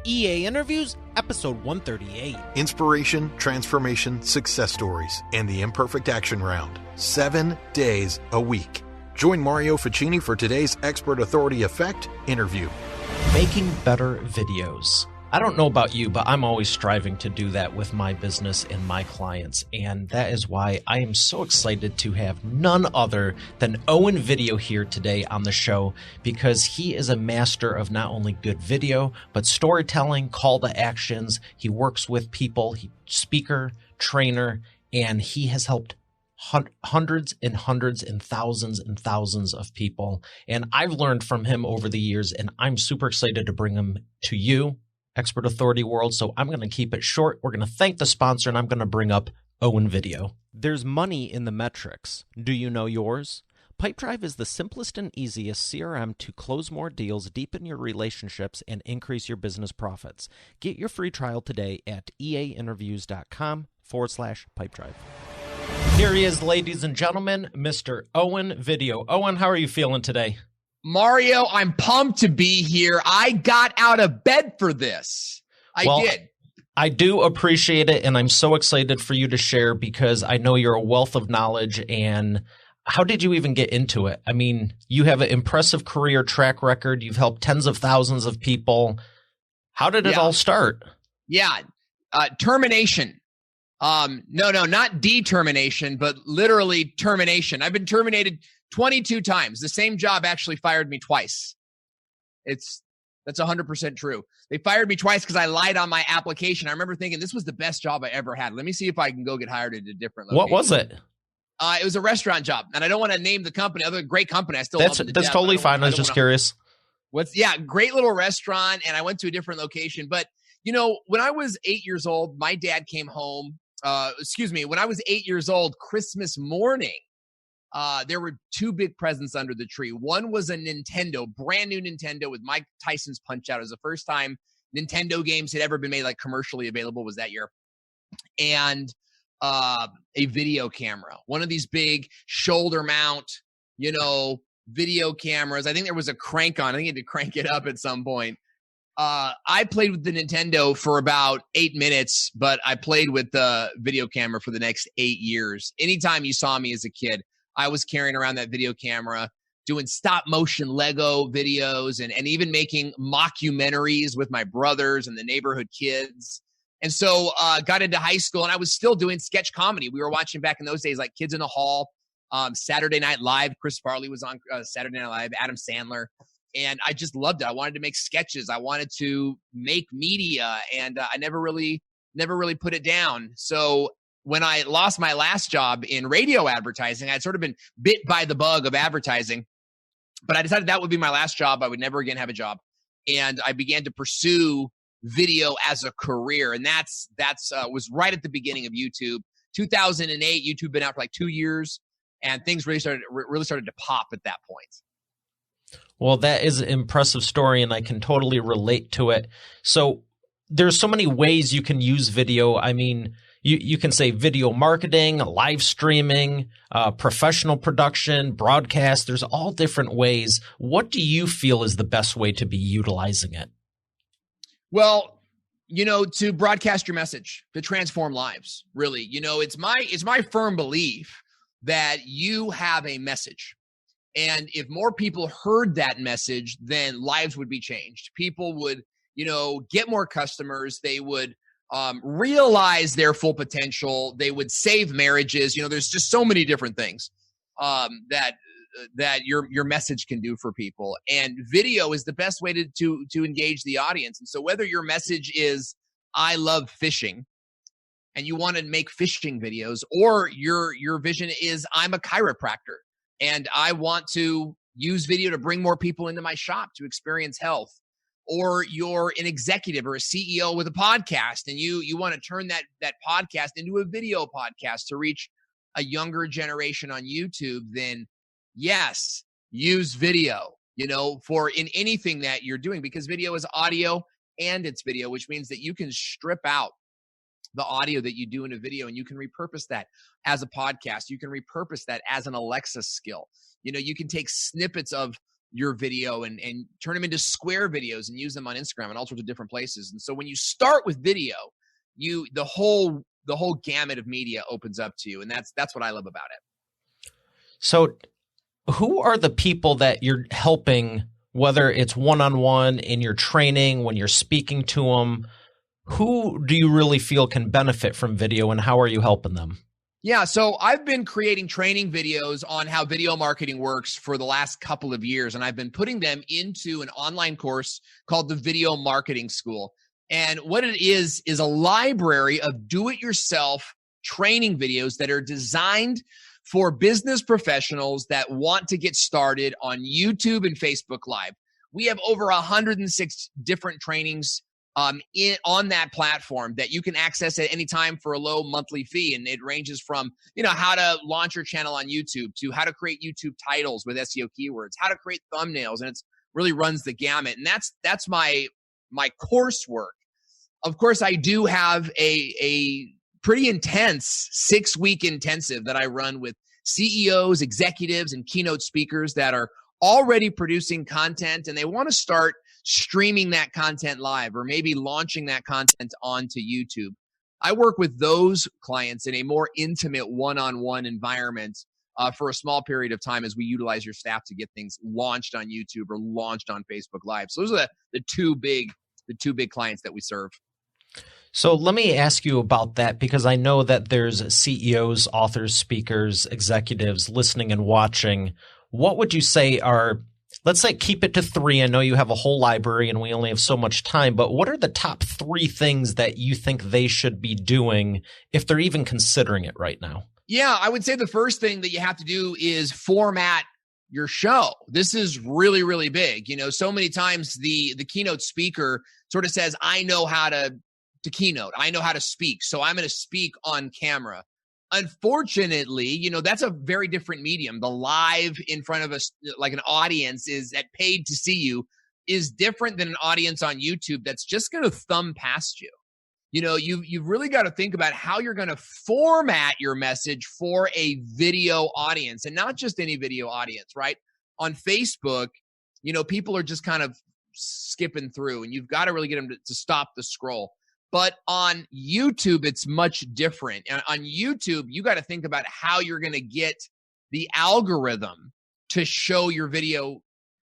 EA Interviews, episode 138. Inspiration, transformation, success stories, and the Imperfect Action round. 7 days a week. Join Mario Ficini for today's Expert Authority Effect interview. Making better videos. I don't know about you, but I'm always striving to do that with my business and my clients. And that is why I am so excited to have none other than Owen Video here today on the show, because he is a master of not only good video, but storytelling, call to actions. He works with people, speaker, trainer, and he has helped hundreds and hundreds and thousands of people. And I've learned from him over the years, and I'm super excited to bring him to you, Expert Authority World. So I'm going to keep it short. We're going to thank the sponsor, and I'm going to bring up Owen Video. There's money in the metrics. Do you know yours? Pipedrive is the simplest and easiest CRM to close more deals, deepen your relationships, and increase your business profits. Get your free trial today at eainterviews.com/pipedrive. Here he is, ladies and gentlemen, Mr. Owen Video. Owen, how are you feeling today? Mario, I'm pumped to be here. I got out of bed for this. I did. I do appreciate it, and I'm so excited for you to share because I know you're a wealth of knowledge. And how did you even get into it? I mean, you have an impressive career track record. You've helped tens of thousands of people. How did it all start? Termination. No, not determination, but literally termination. I've been terminated 22 times. The same job actually fired me twice. That's 100% true. They fired me twice because I lied on my application. I remember thinking this was the best job I ever had. Let me see if I can go get hired at a different location. What was it? It was a restaurant job, and I don't want to name the company. Other great company. I still love it to that's death. totally fine. I was just curious. Great little restaurant, and I went to a different location. But when I was 8 years old, my dad came home. When I was 8 years old, Christmas morning, there were two big presents under the tree. One was a Nintendo, brand new Nintendo with Mike Tyson's Punch-Out! It was the first time Nintendo games had ever been made like commercially available, was that year. And a video camera, one of these big shoulder mount, video cameras. I think there was a crank on. I think you had to crank it up at some point. I played with the Nintendo for about 8 minutes, but I played with the video camera for the next 8 years. Anytime you saw me as a kid, I was carrying around that video camera, doing stop motion Lego videos and even making mockumentaries with my brothers and the neighborhood kids. And so got into high school, and I was still doing sketch comedy. We were watching back in those days, like Kids in the Hall, Saturday Night Live. Chris Farley was on Saturday Night Live, Adam Sandler. And I just loved it. I wanted to make sketches. I wanted to make media, and I never really put it down. So when I lost my last job in radio advertising, I'd sort of been bit by the bug of advertising, but I decided that would be my last job. I would never again have a job. And I began to pursue video as a career. And that's was right at the beginning of YouTube. 2008, YouTube been out for like 2 years, and things really started to pop at that point. Well, that is an impressive story, and I can totally relate to it. So there's so many ways you can use video. I mean, you can say video marketing, live streaming, professional production, broadcast. There's all different ways. What do you feel is the best way to be utilizing it? Well, to broadcast your message, to transform lives, really. It's my firm belief that you have a message. And if more people heard that message, then lives would be changed. People would, get more customers. They would realize their full potential. They would save marriages. There's just so many different things that your message can do for people. And video is the best way to engage the audience. And so whether your message is, I love fishing, and you want to make fishing videos, or your vision is, I'm a chiropractor, and I want to use video to bring more people into my shop to experience health. Or you're an executive or a CEO with a podcast, and you want to turn that podcast into a video podcast to reach a younger generation on YouTube, then yes, use video, for in anything that you're doing, because video is audio and it's video, which means that you can strip out the audio that you do in a video, and you can repurpose that as a podcast. You can repurpose that as an Alexa skill. You can take snippets of your video and turn them into square videos and use them on Instagram and all sorts of different places. And so when you start with video, the whole gamut of media opens up to you. And that's what I love about it. So who are the people that you're helping, whether it's one-on-one in your training, when you're speaking to them? Who do you really feel can benefit from video, and how are you helping them? Yeah, so I've been creating training videos on how video marketing works for the last couple of years, and I've been putting them into an online course called the Video Marketing School. And what it is a library of do-it-yourself training videos that are designed for business professionals that want to get started on YouTube and Facebook Live. We have over 106 different trainings on that platform that you can access at any time for a low monthly fee. And it ranges from, how to launch your channel on YouTube to how to create YouTube titles with SEO keywords, how to create thumbnails. And it's really runs the gamut. And that's my coursework. Of course, I do have a pretty intense 6-week intensive that I run with CEOs, executives, and keynote speakers that are already producing content, and they want to start streaming that content live or maybe launching that content onto YouTube. I work with those clients in a more intimate one-on-one environment for a small period of time as we utilize your staff to get things launched on YouTube or launched on Facebook Live. So those are the two big clients that we serve. So let me ask you about that, because I know that there's CEOs, authors, speakers, executives listening and watching. What would you say are, let's say, keep it to 3. I know you have a whole library and we only have so much time, but what are the top 3 things that you think they should be doing if they're even considering it right now? Yeah, I would say the first thing that you have to do is format your show. This is really, really big. So many times the keynote speaker sort of says, I know how to keynote. I know how to speak. So I'm going to speak on camera. Unfortunately, that's a very different medium. The live in front of us, like an audience is that paid to see you, is different than an audience on YouTube that's just going to thumb past you. You've really got to think about how you're going to format your message for a video audience, and not just any video audience, right? On Facebook, people are just kind of skipping through, and you've got to really get them to stop the scroll. But on YouTube, it's much different. On YouTube, you got to think about how you're going to get the algorithm to show your video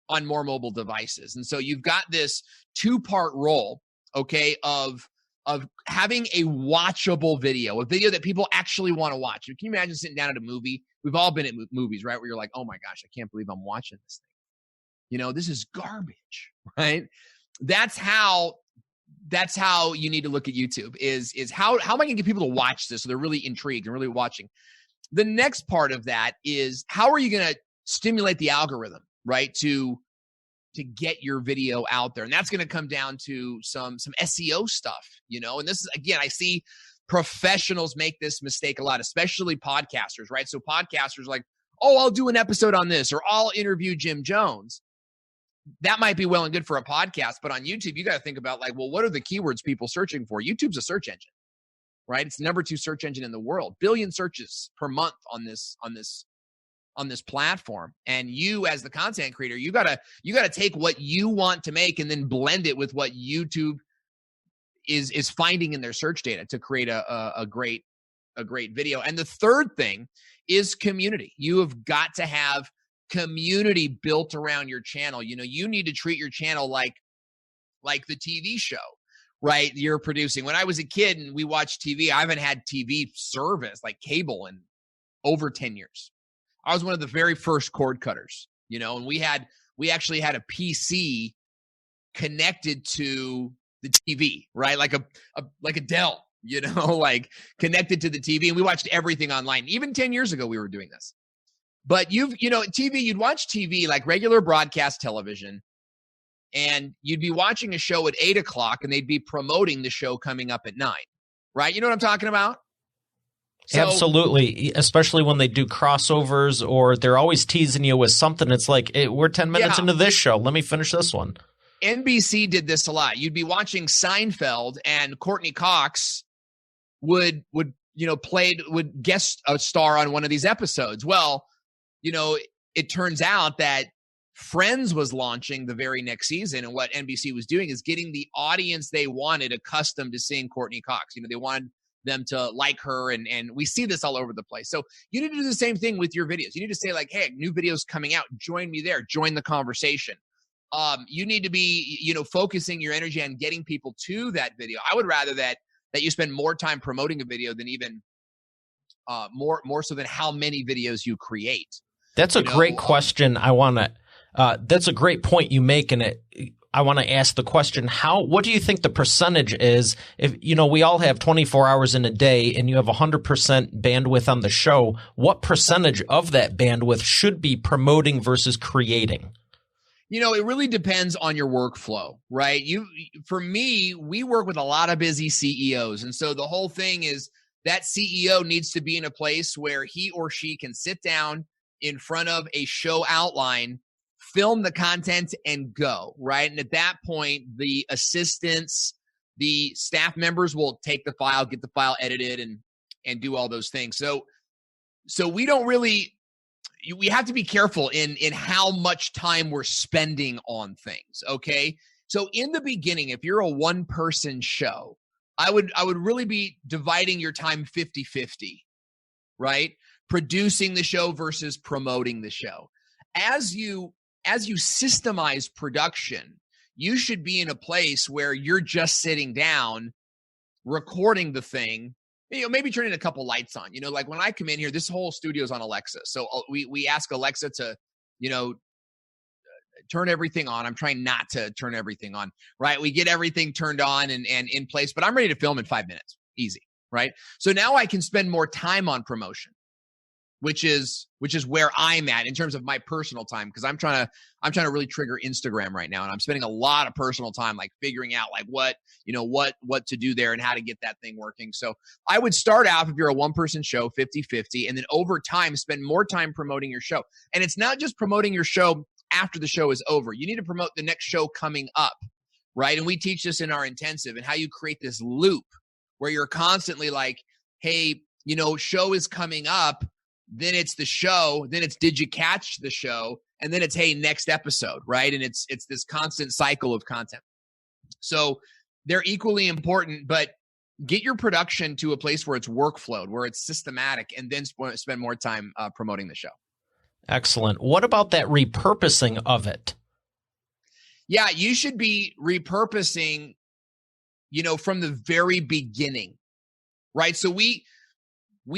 on more mobile devices. And so you've got this 2-part role, okay, of having a watchable video, a video that people actually want to watch. Can you imagine sitting down at a movie? We've all been at movies, right? Where you're like, oh my gosh, I can't believe I'm watching this thing. This is garbage, right? That's how you need to look at YouTube is how am I going to get people to watch this so they're really intrigued and really watching. The next part of that is how are you going to stimulate the algorithm, right, to get your video out there. And that's going to come down to some SEO stuff, and this is, again, I see professionals make this mistake a lot, especially podcasters, right? So podcasters are like, oh, I'll do an episode on this, or I'll interview Jim Jones. That might be well and good for a podcast, but on YouTube, you got to think about what are the keywords people searching for? YouTube's a search engine, right? It's the number 2 search engine in the world. Billion searches per month on this platform. And you, as the content creator, you gotta take what you want to make and then blend it with what YouTube is finding in their search data to create a great video. And the third thing is community. You have got to have community built around your channel. You need to treat your channel like the TV show, right? You're producing. When I was a kid and we watched TV, I haven't had TV service like cable in over 10 years. I was one of the very first cord cutters, and we actually had a PC connected to the TV, right? Like a Dell, connected to the TV, and we watched everything online. Even 10 years ago, we were doing this. But TV, you'd watch TV like regular broadcast television, and you'd be watching a show at 8:00 and they'd be promoting the show coming up at 9, right? You know what I'm talking about? So, absolutely, especially when they do crossovers or they're always teasing you with something. It's like, hey, we're 10 minutes into this show. Let me finish this one. NBC did this a lot. You'd be watching Seinfeld and Courtney Cox would guest star on one of these episodes. Well, it turns out that Friends was launching the very next season, and what NBC was doing is getting the audience they wanted accustomed to seeing Courtney Cox. They wanted them to like her, and we see this all over the place. So you need to do the same thing with your videos. You need to say like, hey, new videos coming out, join me there, join the conversation. You need to be, focusing your energy on getting people to that video. I would rather that you spend more time promoting a video than even more so than how many videos you create. That's a great question. That's a great point you make, and I want to ask the question, what do you think the percentage is if, we all have 24 hours in a day and you have 100% bandwidth on the show, what percentage of that bandwidth should be promoting versus creating? It really depends on your workflow, right? For me, we work with a lot of busy CEOs. And so the whole thing is that CEO needs to be in a place where he or she can sit down in front of a show outline, film the content, and go, right? And at that point, the assistants, the staff members will take the file, get the file edited, and do all those things. So we don't really, we have to be careful in how much time we're spending on things, okay? So in the beginning, if you're a one-person show, I would really be dividing your time 50-50, right? Producing the show versus promoting the show. As you systemize production, you should be in a place where you're just sitting down, recording the thing, maybe turning a couple lights on. Like when I come in here, this whole studio is on Alexa. So we ask Alexa to, turn everything on. I'm trying not to turn everything on, right? We get everything turned on and in place, but I'm ready to film in 5 minutes. Easy, right? So now I can spend more time on promotion, which is where I'm at in terms of my personal time, because I'm trying to really trigger Instagram right now, and I'm spending a lot of personal time like figuring out like what to do there and how to get that thing working. So I would start out, if you're a one-person show, 50-50, and then over time spend more time promoting your show. And it's not just promoting your show after the show is over. You need to promote the next show coming up, right? And we teach this in our intensive, and how you create this loop where you're constantly like, hey, show is coming up. Then it's the show, then it's did you catch the show, and then it's hey, next episode, right? And it's this constant cycle of content. So they're equally important, but get your production to a place where it's workflowed, where it's systematic, and then spend more time promoting the show. Excellent. What about that repurposing of it? Yeah, you should be repurposing, from the very beginning, right? So we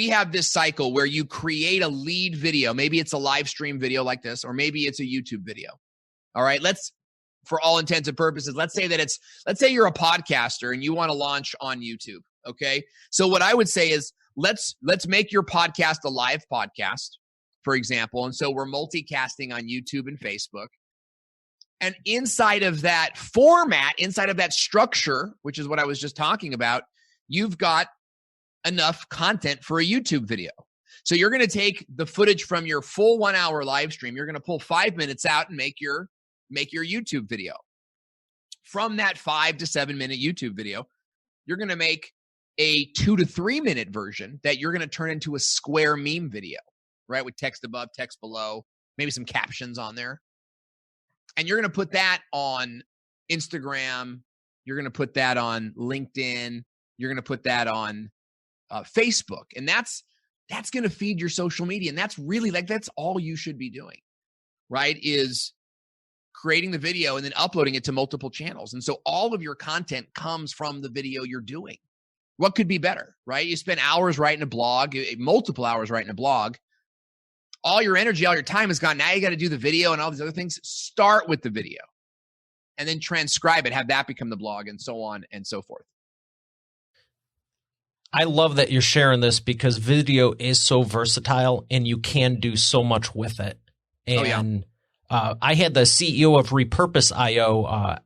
have this cycle where you create a lead video. Maybe it's a live stream video like this, or maybe it's a YouTube video. All right. For all intents and purposes, let's say you're a podcaster and you want to launch on YouTube. Okay. So what I would say is let's make your podcast a live podcast, for example. And so we're multicasting on YouTube and Facebook. And inside of that format, inside of that structure, which is what I was just talking about, you've got enough content for a YouTube video. So you're going to take the footage from your full 1 hour live stream. You're going to pull 5 minutes out and make your YouTube video. From that 5 to 7 minute YouTube video, you're going to make a 2 to 3 minute version that you're going to turn into a square meme video, right? With text above, text below, maybe some captions on there. And you're going to put that on Instagram. You're going to put that on LinkedIn. You're going to put that on Facebook, and that's going to feed your social media. And that's really that's all you should be doing, right? Is creating the video and then uploading it to multiple channels. And so all of your content comes from the video you're doing. What could be better, right? You spend hours writing a blog, multiple hours writing a blog. All your energy, all your time is gone. Now you got to do the video and all these other things. Start with the video and then transcribe it, have that become the blog, and so on and so forth. I love that you're sharing this, because video is so versatile and you can do so much with it. And I had the CEO of Repurpose.io,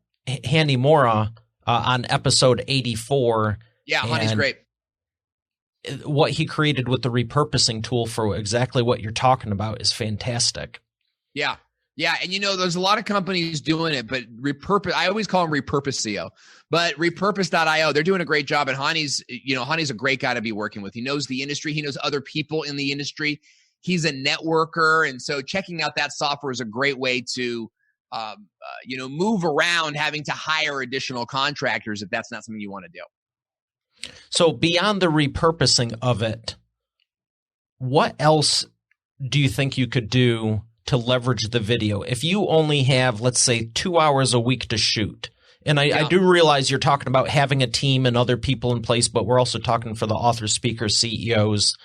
Handy Mora, on episode 84. Yeah, Honey's great. What he created with the repurposing tool for exactly what you're talking about is fantastic. Yeah. Yeah. And there's a lot of companies doing it, but I always call them Repurpose.io, but Repurpose.io, they're doing a great job. And Honey's a great guy to be working with. He knows the industry. He knows other people in the industry. He's a networker. And so checking out that software is a great way to, move around having to hire additional contractors if that's not something you want to do. So beyond the repurposing of it, what else do you think you could do to leverage the video? If you only have, let's say, 2 hours a week to shoot, and I do realize you're talking about having a team and other people in place, but we're also talking for the authors, speakers, CEOs,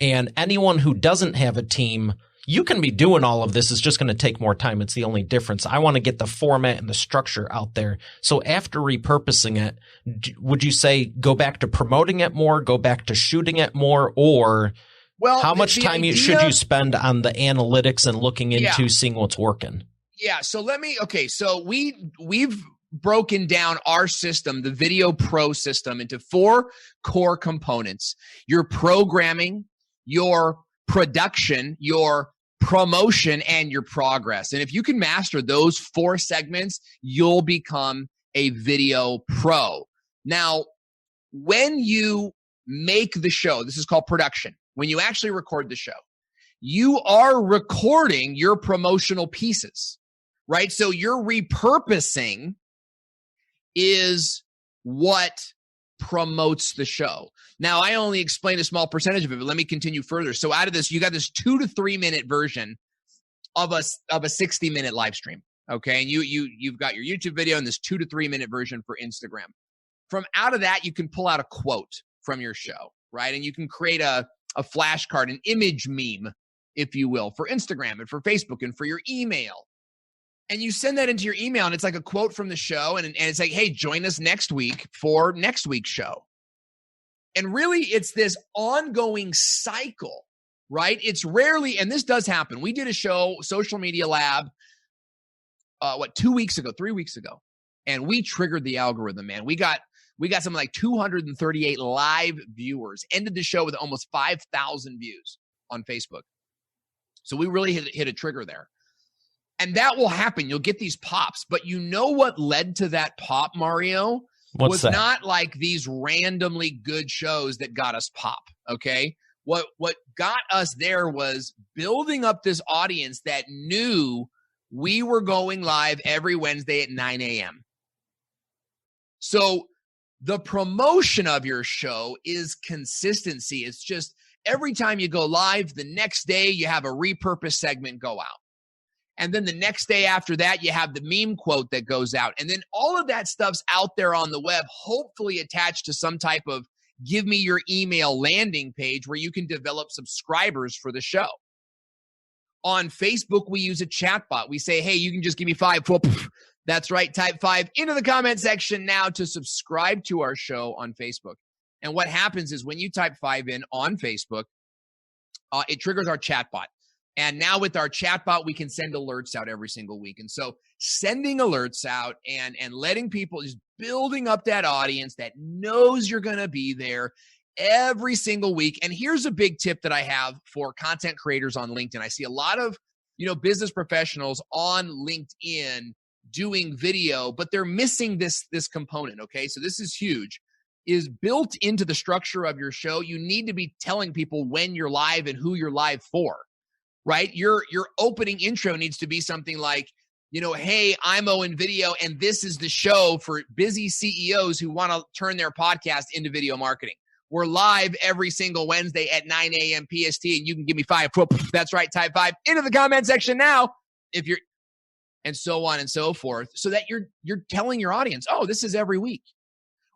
and anyone who doesn't have a team. You can be doing all of this. It's just going to take more time. It's the only difference. I want to get the format and the structure out there. So after repurposing it, would you say go back to promoting it more, go back to shooting it more, or how much time should you spend on the analytics and looking into seeing what's working? Yeah. So so we've broken down our system, the Video Pro system, into 4 core components: your programming, your production, your promotion, and your progress. And if you can master those 4 segments, you'll become a video pro. Now, when you make the show, this is called production. When you actually record the show, you are recording your promotional pieces, right? So your repurposing is what promotes the show. Now, I only explained a small percentage of it, but let me continue further. So out of this, you got this 2 to 3 minute version of a 60-minute live stream. Okay. And you've got your YouTube video and this 2 to 3 minute version for Instagram. From out of that, you can pull out a quote from your show, right? And you can create a flashcard, an image meme, if you will, for Instagram and for Facebook and for your email. And you send that into your email, and it's like a quote from the show, and it's like, hey, join us next week for next week's show. And really, it's this ongoing cycle, right? It's rarely, and this does happen. We did a show, Social Media Lab, 3 weeks ago, and we triggered the algorithm, man. We got something like 238 live viewers, ended the show with almost 5,000 views on Facebook. So we really hit a trigger there. And that will happen. You'll get these pops. But you know what led to that pop, Mario? What's that? Not like these randomly good shows that got us pop, okay? What got us there was building up this audience that knew we were going live every Wednesday at 9 a.m. So the promotion of your show is consistency. It's just every time you go live, the next day you have a repurposed segment go out. And then the next day after that, you have the meme quote that goes out. And then all of that stuff's out there on the web, hopefully attached to some type of give me your email landing page where you can develop subscribers for the show. On Facebook, we use a chat bot. We say, hey, you can just give me 5. That's right. Type 5 into the comment section now to subscribe to our show on Facebook. And what happens is when you type 5 in on Facebook, it triggers our chat bot. And now with our chatbot, we can send alerts out every single week. And so sending alerts out and letting people, just building up that audience that knows you're going to be there every single week. And here's a big tip that I have for content creators on LinkedIn. I see a lot of, business professionals on LinkedIn doing video, but they're missing this component. Okay. So this is huge. Is built into the structure of your show. You need to be telling people when you're live and who you're live for. Right? Your opening intro needs to be something like, hey, I'm Owen Video, and this is the show for busy CEOs who want to turn their podcast into video marketing. We're live every single Wednesday at 9 a.m. PST, and you can give me 5. That's right, type 5 into the comment section now, and so on and so forth, so that you're telling your audience, oh, this is every week,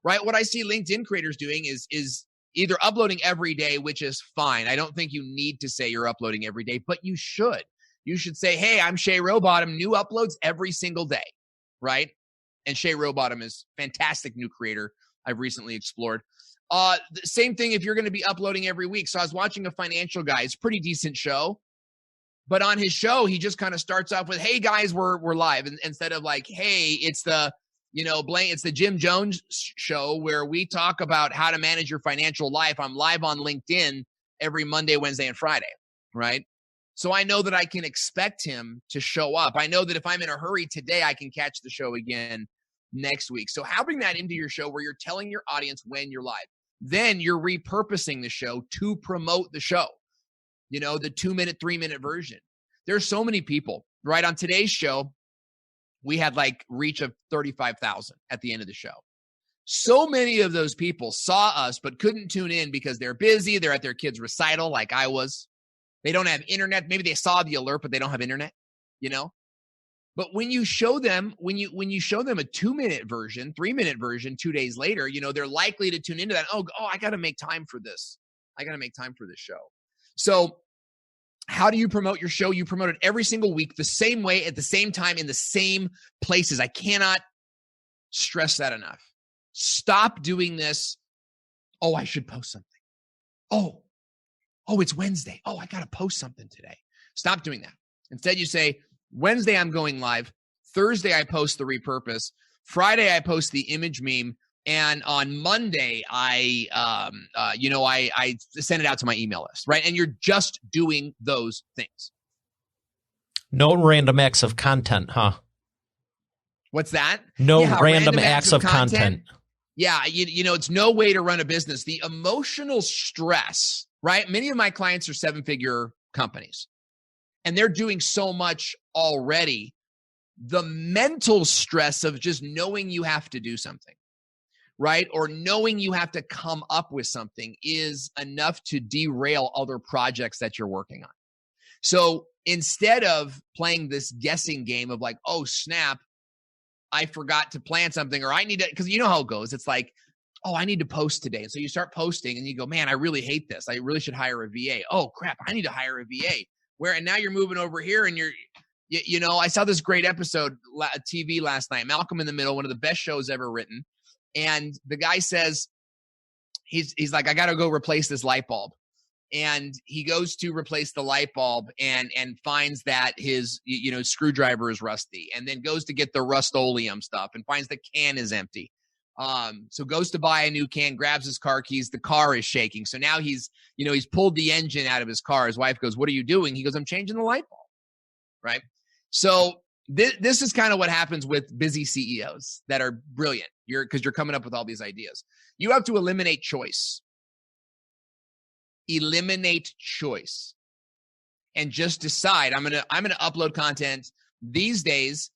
right? What I see LinkedIn creators doing is either uploading every day, which is fine. I don't think you need to say you're uploading every day, but you should. You should say, hey, I'm Shay Rowbottom, new uploads every single day, right? And Shay Rowbottom is a fantastic new creator I've recently explored. The same thing if you're going to be uploading every week. So I was watching a financial guy. It's a pretty decent show. But on his show, he just kind of starts off with, hey, guys, we're live. And instead of like, hey, it's the it's the Jim Jones show where we talk about how to manage your financial life. I'm live on LinkedIn every Monday, Wednesday, and Friday, right? So I know that I can expect him to show up. I know that if I'm in a hurry today, I can catch the show again next week. So having that into your show where you're telling your audience when you're live, then you're repurposing the show to promote the show. the 2-minute, 3-minute version. There's so many people, right? On today's show, we had like reach of 35,000 at the end of the show. So many of those people saw us, but couldn't tune in because they're busy. They're at their kid's recital like I was. They don't have internet. Maybe they saw the alert, but they don't have internet, But when you show them, when you show them a 2-minute version, 3-minute version, 2 days later, they're likely to tune into that. Oh, I got to make time for this. I got to make time for this show. So how do you promote your show? You promote it every single week, the same way, at the same time, in the same places. I cannot stress that enough. Stop doing this. Oh, I should post something. Oh, it's Wednesday. Oh, I got to post something today. Stop doing that. Instead, you say, Wednesday, I'm going live. Thursday, I post the repurpose. Friday, I post the image meme. And on Monday, I send it out to my email list, right? And you're just doing those things. No random acts of content, huh? What's that? No random acts of content. Yeah, it's no way to run a business. The emotional stress, right? Many of my clients are 7-figure companies, and they're doing so much already. The mental stress of just knowing you have to do something, right? Or knowing you have to come up with something is enough to derail other projects that you're working on. So instead of playing this guessing game of like, oh, snap, I forgot to plan something, or I need to, because you know how it goes. It's like, oh, I need to post today. And so you start posting and you go, man, I really hate this. I really should hire a VA. Oh, crap, I need to hire a VA. And now you're moving over here and I saw this great episode, TV last night, Malcolm in the Middle, one of the best shows ever written. And the guy says, he's like, I got to go replace this light bulb. And he goes to replace the light bulb and finds that his, screwdriver is rusty, and then goes to get the Rust-Oleum stuff and finds the can is empty. So goes to buy a new can, grabs his car keys. The car is shaking. So now he's pulled the engine out of his car. His wife goes, what are you doing? He goes, I'm changing the light bulb. Right. So this is kind of what happens with busy CEOs that are brilliant. Because you're coming up with all these ideas. You have to eliminate choice. Eliminate choice. And just decide, I'm gonna upload content these days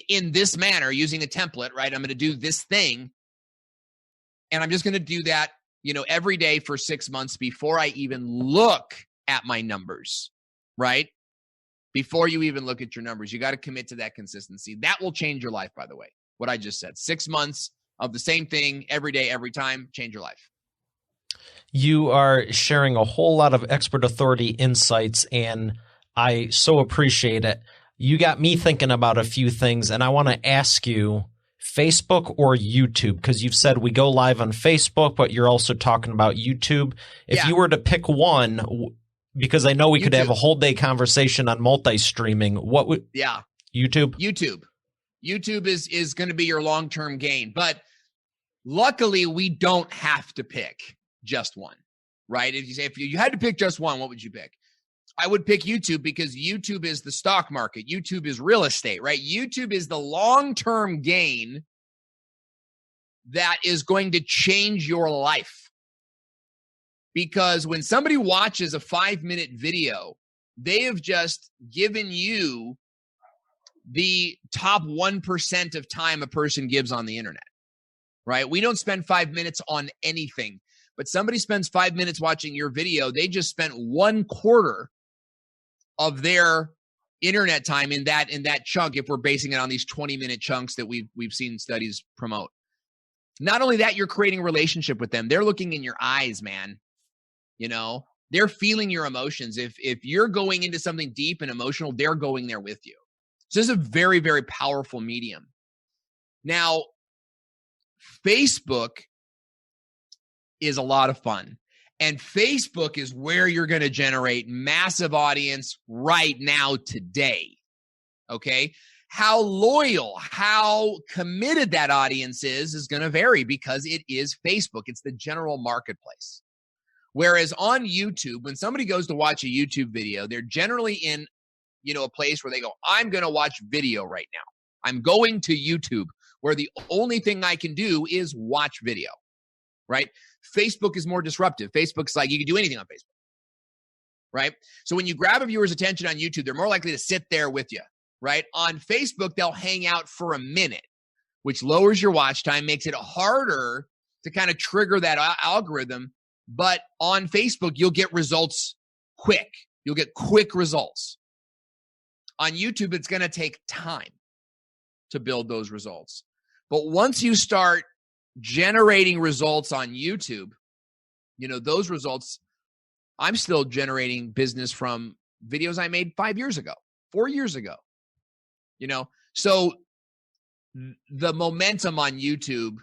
in this manner using a template, right? I'm gonna do this thing. And I'm just gonna do that, every day for 6 months before I even look at my numbers, right? Before you even look at your numbers, you got to commit to that consistency. That will change your life, by the way. What I just said, 6 months of the same thing every day, every time, change your life. You are sharing a whole lot of expert authority insights, and I so appreciate it. You got me thinking about a few things, and I want to ask you, Facebook or YouTube? Because you've said we go live on Facebook, but you're also talking about YouTube. If you were to pick one, because I know we could have a whole day conversation on multi-streaming, what would YouTube? YouTube is going to be your long-term gain. But luckily, we don't have to pick just one, right? If you had to pick just one, what would you pick? I would pick YouTube because YouTube is the stock market. YouTube is real estate, right? YouTube is the long-term gain that is going to change your life. Because when somebody watches a 5-minute video, they have just given you the top 1% of time a person gives on the internet, right? We don't spend 5 minutes on anything, but somebody spends 5 minutes watching your video. They just spent 1/4 of their internet time in that chunk, if we're basing it on these 20-minute chunks that we've seen studies promote. Not only that, you're creating a relationship with them. They're looking in your eyes, man. They're feeling your emotions. If you're going into something deep and emotional, they're going there with you. So this is a very, very powerful medium. Now, Facebook is a lot of fun. And Facebook is where you're going to generate massive audience right now, today. Okay? How loyal, how committed that audience is going to vary because it is Facebook. It's the general marketplace. Whereas on YouTube, when somebody goes to watch a YouTube video, they're generally in, a place where they go, I'm going to watch video right now. I'm going to YouTube, where the only thing I can do is watch video, right? Facebook is more disruptive. Facebook's like, you can do anything on Facebook. right? So when you grab a viewer's attention on YouTube, they're more likely to sit there with you, right? On Facebook, they'll hang out for a minute, which lowers your watch time, makes it harder to kind of trigger that algorithm. But on Facebook, you'll get results quick. You'll get quick results. On YouTube, it's going to take time to build those results. But once you start generating results on YouTube, those results, I'm still generating business from videos I made 5 years ago, 4 years ago, so the momentum on YouTube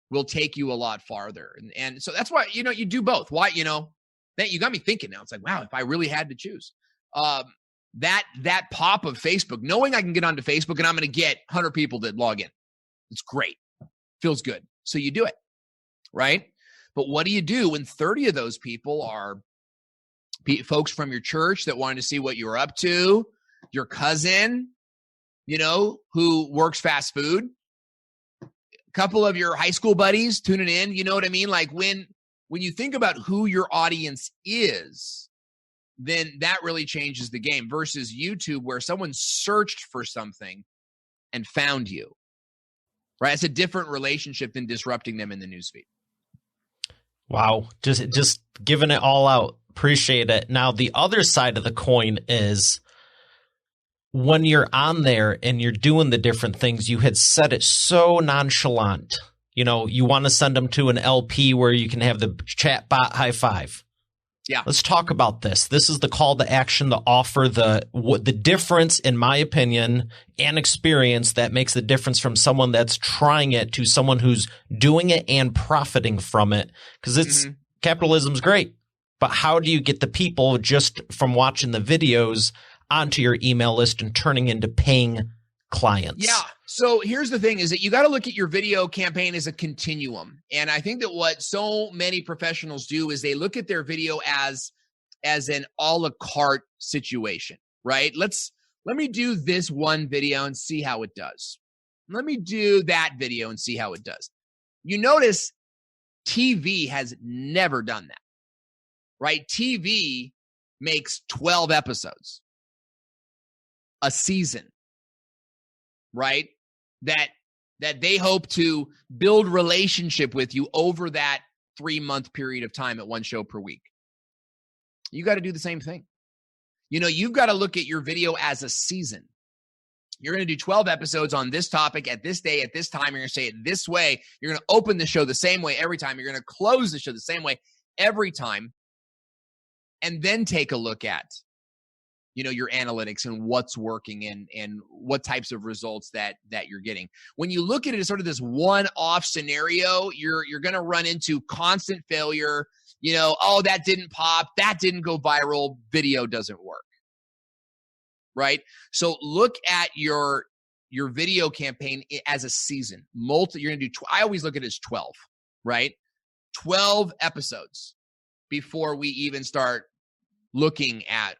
will take you a lot farther. And so that's why, you do both. Why, that you got me thinking now. It's like, wow, if I really had to choose, that pop of Facebook, knowing I can get onto Facebook and I'm going to get 100 people that log in. It's great. Feels good. So you do it, right? But what do you do when 30 of those people are folks from your church that wanted to see what you were up to, your cousin, who works fast food, a couple of your high school buddies tuning in, you know what I mean? Like when you think about who your audience is, then that really changes the game versus YouTube where someone searched for something and found you, right? It's a different relationship than disrupting them in the newsfeed. Wow. Just giving it all out. Appreciate it. Now, the other side of the coin is when you're on there and you're doing the different things, you had said it so nonchalant. You want to send them to an LP where you can have the chat bot high five. Yeah. Let's talk about this. This is the call to action, the offer, the difference, in my opinion, and experience that makes the difference from someone that's trying it to someone who's doing it and profiting from it. Because capitalism's great, but how do you get the people just from watching the videos onto your email list and turning into paying clients? Yeah. So here's the thing is that you got to look at your video campaign as a continuum. And I think that what so many professionals do is they look at their video as an a la carte situation, right? Let me do this one video and see how it does. Let me do that video and see how it does. You notice TV has never done that, right? TV makes 12 episodes a season, right? That they hope to build relationship with you over that 3-month period of time at one show per week. You got to do the same thing. You've got to look at your video as a season. You're going to do 12 episodes on this topic at this day, at this time. You're going to say it this way. You're going to open the show the same way every time. You're going to close the show the same way every time. And then take a look at your analytics and what's working and what types of results that you're getting. When you look at it as sort of this one-off scenario, you're going to run into constant failure. That didn't pop, that didn't go viral, video doesn't work, right? So look at your video campaign as a season. You're going to do, I always look at it as 12, right? 12 episodes before we even start looking at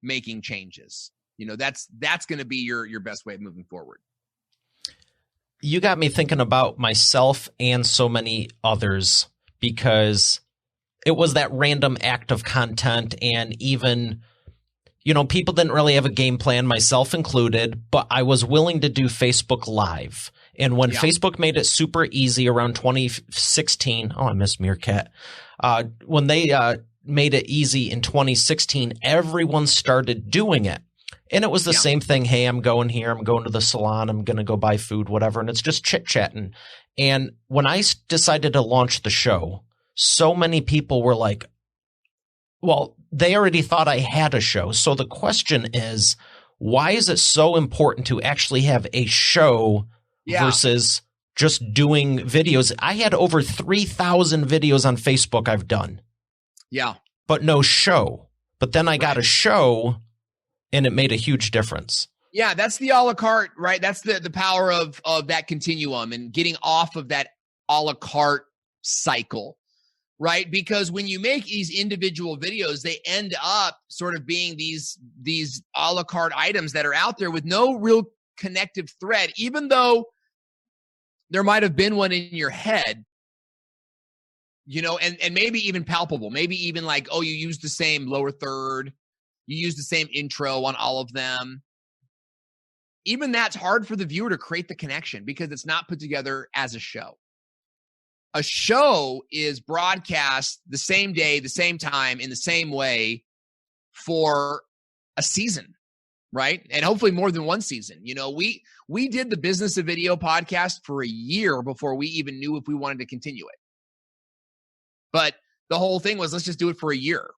making changes. That's going to be your best way of moving forward. You got me thinking about myself and so many others because it was that random act of content. And even, people didn't really have a game plan, myself included, but I was willing to do Facebook Live. And when Facebook made it super easy around 2016, I miss Meerkat. When they made it easy in 2016, everyone started doing it. And it was the same thing. Hey, I'm going here. I'm going to the salon. I'm going to go buy food, whatever. And it's just chit-chatting. And when I decided to launch the show, so many people were like, well, they already thought I had a show. So the question is, why is it so important to actually have a show versus just doing videos? I had over 3,000 videos on Facebook I've done. Yeah. But no show. But then I got a show and it made a huge difference. Yeah, that's the a la carte, right? That's the power of that continuum and getting off of that a la carte cycle, right? Because when you make these individual videos, they end up sort of being these a la carte items that are out there with no real connective thread, even though there might have been one in your head. and maybe even palpable, maybe even like, oh, you use the same lower third, you use the same intro on all of them. Even that's hard for the viewer to create the connection because it's not put together as a show. A show is broadcast the same day, the same time, in the same way for a season, right? And hopefully more than one season. We did the Business of Video podcast for a year before we even knew if we wanted to continue it. But the whole thing was, let's just do it for a year,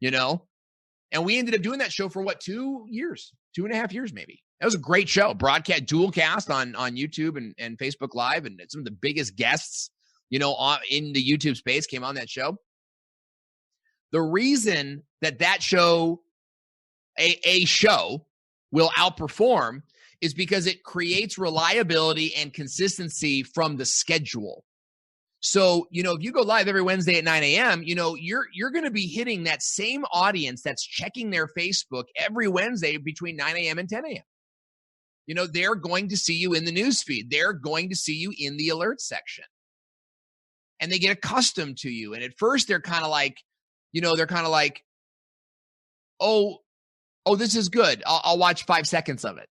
And we ended up doing that show for 2 years, 2.5 years maybe. That was a great show. Broadcast, dual cast on YouTube and Facebook Live. And some of the biggest guests, in the YouTube space came on that show. The reason that show, a show will outperform is because it creates reliability and consistency from the schedule. So, if you go live every Wednesday at 9 a.m., you're going to be hitting that same audience that's checking their Facebook every Wednesday between 9 a.m. and 10 a.m. They're going to see you in the newsfeed. They're going to see you in the alert section. And they get accustomed to you. And at first they're kind of like, oh, this is good. I'll watch 5 seconds of it.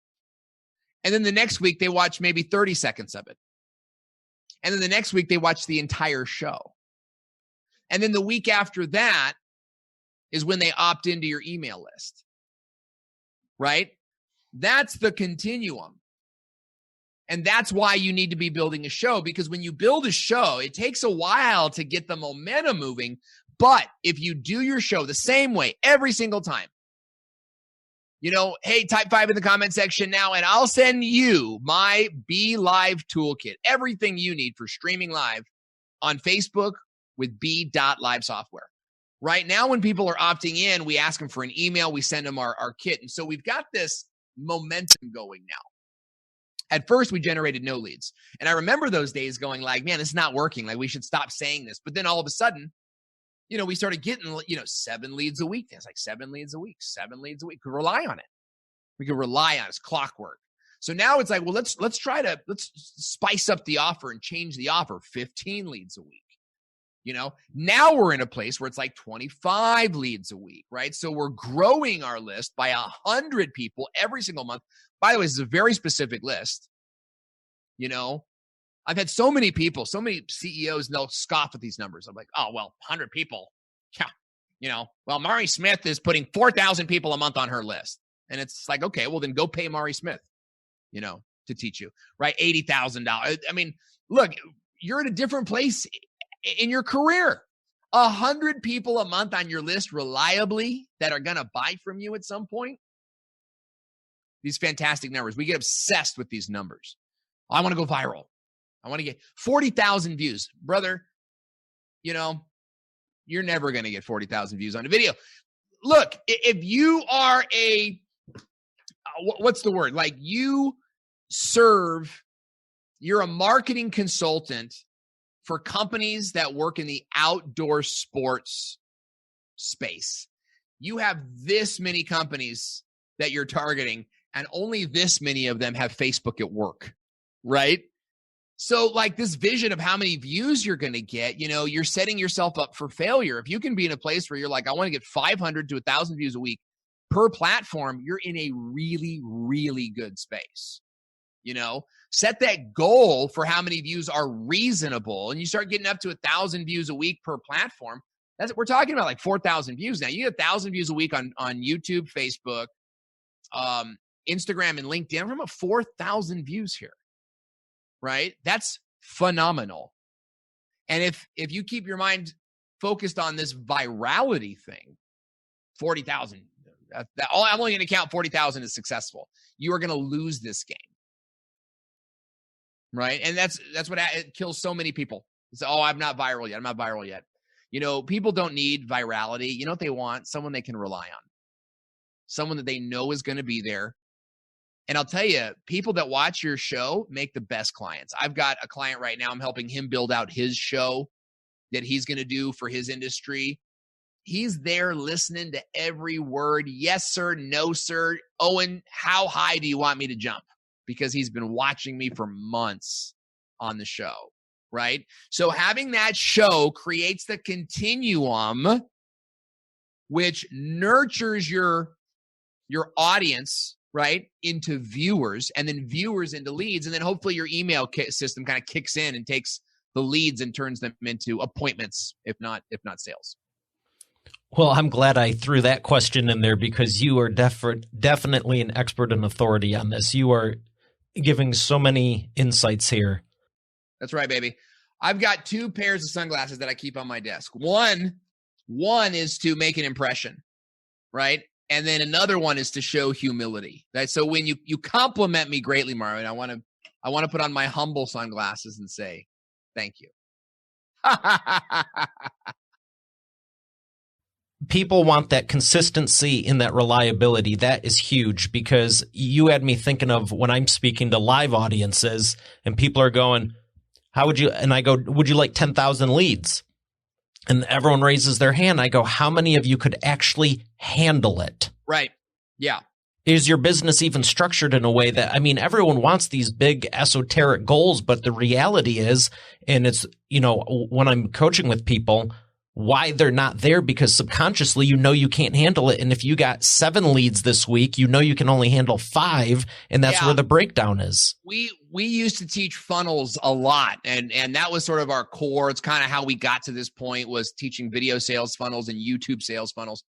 And then the next week they watch maybe 30 seconds of it. And then the next week they watch the entire show. And then the week after that is when they opt into your email list, right? That's the continuum. And that's why you need to be building a show, because when you build a show, it takes a while to get the momentum moving. But if you do your show the same way every single time, hey, type 5 in the comment section now, and I'll send you my Be Live toolkit, everything you need for streaming live on Facebook with B.Live software. Right now, when people are opting in, we ask them for an email, we send them our kit. And so we've got this momentum going now. At first, we generated no leads. And I remember those days going like, man, this is not working. Like, we should stop saying this. But then all of a sudden, we started getting, 7 leads a week. It's like 7 leads a week, 7 leads a week. We could rely on it. We could rely on it. It's clockwork. So now it's like, well, let's spice up the offer and change the offer. 15 leads a week. Now we're in a place where it's like 25 leads a week, right? So we're growing our list by 100 people every single month. By the way, this is a very specific list. I've had so many people, so many CEOs, and they'll scoff at these numbers. I'm like, oh, well, 100 people. Yeah. Well, Mari Smith is putting 4,000 people a month on her list. And it's like, okay, well, then go pay Mari Smith, to teach you, right? $80,000. I mean, look, you're in a different place in your career. 100 people a month on your list reliably that are going to buy from you at some point. These fantastic numbers. We get obsessed with these numbers. I want to go viral. I want to get 40,000 views. Brother, you're never going to get 40,000 views on a video. Look, if you are what's the word? Like you're a marketing consultant for companies that work in the outdoor sports space. You have this many companies that you're targeting, and only this many of them have Facebook at work, right? So like this vision of how many views you're going to get, you're setting yourself up for failure. If you can be in a place where you're like, I want to get 500 to 1,000 views a week per platform, you're in a really, really good space. Set that goal for how many views are reasonable, and you start getting up to 1,000 views a week per platform. We're talking about like 4,000 views now. You get 1,000 views a week on YouTube, Facebook, Instagram, and LinkedIn. We're about 4,000 views here. Right? That's phenomenal. And if you keep your mind focused on this virality thing, 40,000, I'm only going to count 40,000 as successful. You are going to lose this game. Right? And that's what it kills so many people. It's, I'm not viral yet. I'm not viral yet. People don't need virality. You know what they want? Someone they can rely on. Someone that they know is going to be there. And I'll tell you, people that watch your show make the best clients. I've got a client right now. I'm helping him build out his show that he's going to do for his industry. He's there listening to every word. Yes, sir. No, sir. Owen, how high do you want me to jump? Because he's been watching me for months on the show, right? So having that show creates the continuum, which nurtures your audience, right, into viewers, and then viewers into leads, and then hopefully your email system kind of kicks in and takes the leads and turns them into appointments, if not sales. Well, I'm glad I threw that question in there because you are definitely an expert and authority on this. You are giving so many insights here. That's right, baby. I've got 2 pairs of sunglasses that I keep on my desk. One is to make an impression, right? And then another one is to show humility. Right? So when you compliment me greatly, Mario, and I want to put on my humble sunglasses and say, thank you. People want that consistency and that reliability. That is huge because you had me thinking of when I'm speaking to live audiences and people are going, how would you, and I go, would you like 10,000 leads? And everyone raises their hand. I go, how many of you could actually handle it? Right. Yeah. Is your business even structured in a way that, I mean, everyone wants these big esoteric goals, but the reality is, and it's, when I'm coaching with people, why they're not there because subconsciously, you can't handle it. And if you got 7 leads this week, you can only handle 5. And that's where the breakdown is. We used to teach funnels a lot. And that was sort of our core. It's kind of how we got to this point, was teaching video sales funnels and YouTube sales funnels.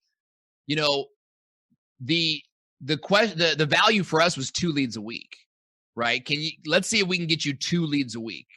The value for us was 2 leads a week, right? Let's see if we can get you 2 leads a week.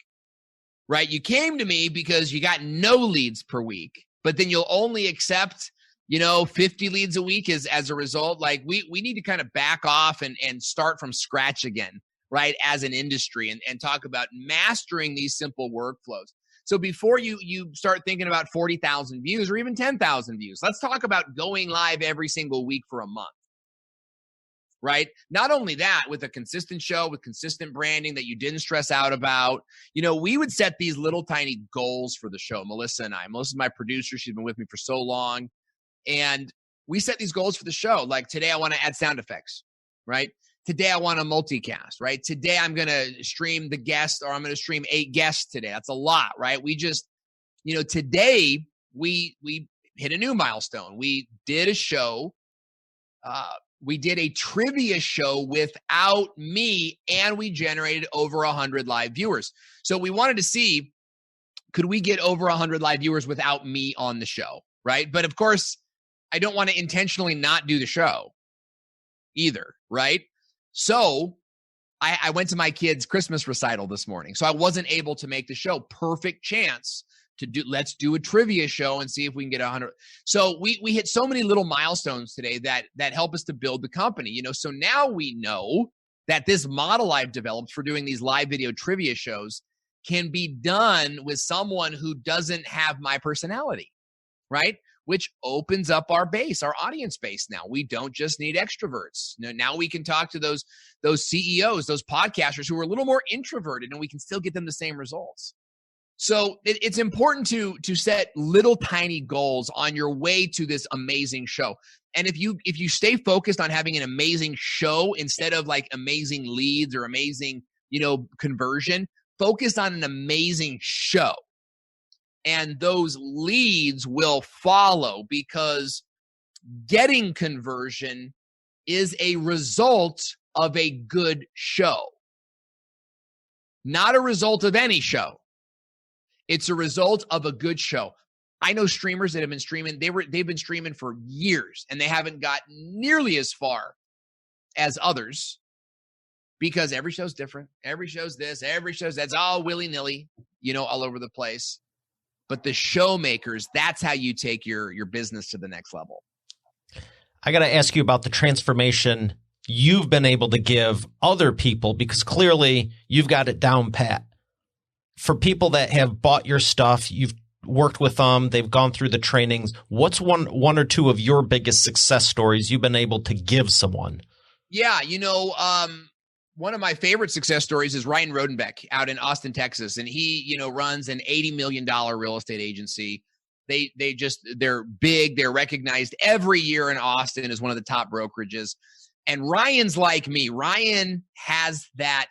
Right? You came to me because you got no leads per week, but then you'll only accept, 50 leads a week as a result. Like we need to kind of back off and start from scratch again, right? As an industry and talk about mastering these simple workflows. So before you start thinking about 40,000 views or even 10,000 views, let's talk about going live every single week for a month. Right? Not only that, with a consistent show, with consistent branding that you didn't stress out about, we would set these little tiny goals for the show. Melissa and I, Melissa's my producer. She's been with me for so long. And we set these goals for the show. Like today, I want to add sound effects, right? Today, I want to multicast, right? Today, I'm going to stream the guest, or I'm going to stream 8 guests today. That's a lot, right? We just, today we hit a new milestone. We did a show, we did a trivia show without me, and we generated over 100 live viewers. So we wanted to see, could we get over 100 live viewers without me on the show, right? But of course, I don't want to intentionally not do the show either, right? So I went to my kid's Christmas recital this morning, so I wasn't able to make the show. Perfect chance to let's do a trivia show and see if we can get 100. So we hit so many little milestones today that help us to build the company, so now we know that this model I've developed for doing these live video trivia shows can be done with someone who doesn't have my personality, right? Which opens up our base, our audience base. Now we don't just need extroverts. Now we can talk to those CEOs, those podcasters who are a little more introverted, and we can still get them the same results. So it's important to set little tiny goals on your way to this amazing show. And if you stay focused on having an amazing show instead of like amazing leads or amazing, conversion, focus on an amazing show. And those leads will follow, because getting conversion is a result of a good show, not a result of any show. It's a result of a good show. I know streamers that have been streaming. They've been streaming for years, and they haven't got nearly as far as others, because every show's different. Every show's this, every show's that's all willy-nilly, all over the place. But the show makers, that's how you take your business to the next level. I got to ask you about the transformation you've been able to give other people, because clearly you've got it down pat. For people that have bought your stuff, you've worked with them, they've gone through the trainings. What's one or two of your biggest success stories you've been able to give someone? Yeah, one of my favorite success stories is Ryan Rodenbeck out in Austin, Texas, and he, runs an $80 million real estate agency. They're big, they're recognized every year in Austin as one of the top brokerages. And Ryan's like me. Ryan has that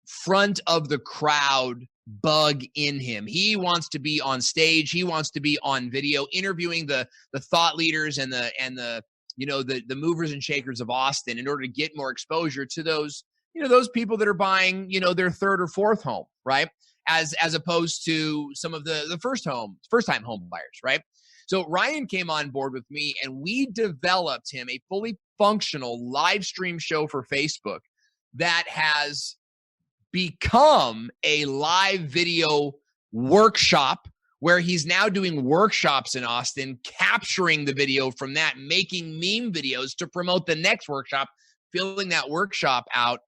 front of the crowd bug in him. He wants to be on stage. He wants to be on video, interviewing the thought leaders and the movers and shakers of Austin in order to get more exposure to those people that are buying, their third or fourth home, right? As opposed to some of the first time home buyers, right? So Ryan came on board with me, and we developed him a fully functional live stream show for Facebook that has become a live video workshop where he's now doing workshops in Austin, capturing the video from that, making meme videos to promote the next workshop, filling that workshop out,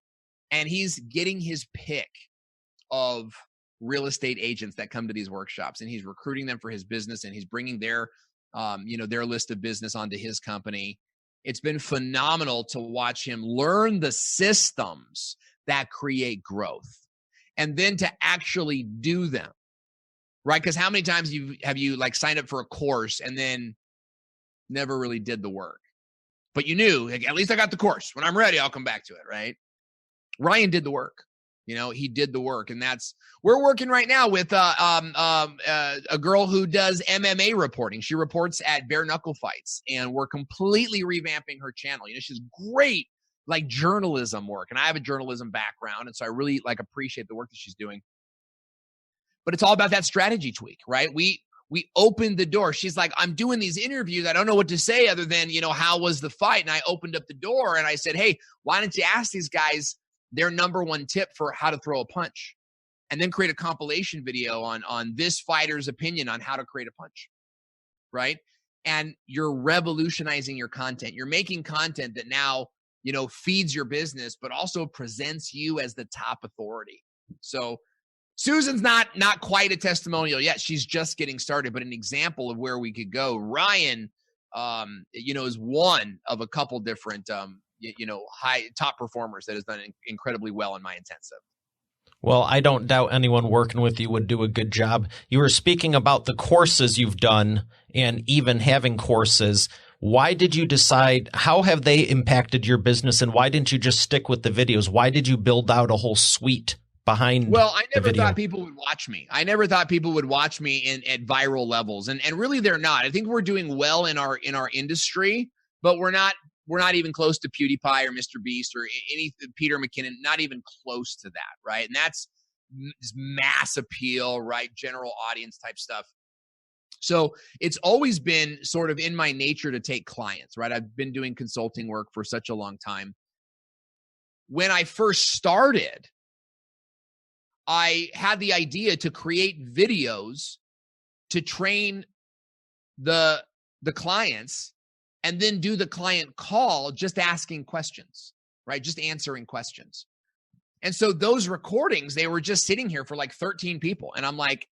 and he's getting his pick of real estate agents that come to these workshops, and he's recruiting them for his business, and he's bringing their list of business onto his company. It's been phenomenal to watch him learn the systems that create growth and then to actually do them, right? Because how many times have you like signed up for a course and then never really did the work, but you knew, like, at least I got the course. When I'm ready, I'll come back to it, right? Ryan did the work. He did the work, and we're working right now with a girl who does MMA reporting. She reports at bare knuckle fights, and we're completely revamping her channel. She's great, like, journalism work, and I have a journalism background, and so I really appreciate the work that she's doing. But it's all about that strategy tweak, right? We opened the door. She's like, I'm doing these interviews. I don't know what to say other than, how was the fight? And I opened up the door and I said, hey, why don't you ask these guys their number one tip for how to throw a punch, and then create a compilation video on this fighter's opinion on how to create a punch, right? And you're revolutionizing your content. You're making content that now, feeds your business, but also presents you as the top authority. So Susan's not quite a testimonial yet. She's just getting started, but an example of where we could go. Ryan, is one of a couple different, high top performers that has done incredibly well in my intensive. Well, I don't doubt anyone working with you would do a good job. You were speaking about the courses you've done and even having courses. Why did you decide, how have they impacted your business, and why didn't you just stick with the videos? Why did you build out a whole suite behind? Well, I never thought people would watch me. I never thought people would watch me at viral levels. And really they're not. I think we're doing well in our industry, but we're not even close to PewDiePie or Mr. Beast or any Peter McKinnon, not even close to that, right? And that's mass appeal, right? General audience type stuff. So it's always been sort of in my nature to take clients, right? I've been doing consulting work for such a long time. When I first started, I had the idea to create videos to train the clients and then do the client call just asking questions, right? Just answering questions. And so those recordings, they were just sitting here for like 13 people. And I'm like,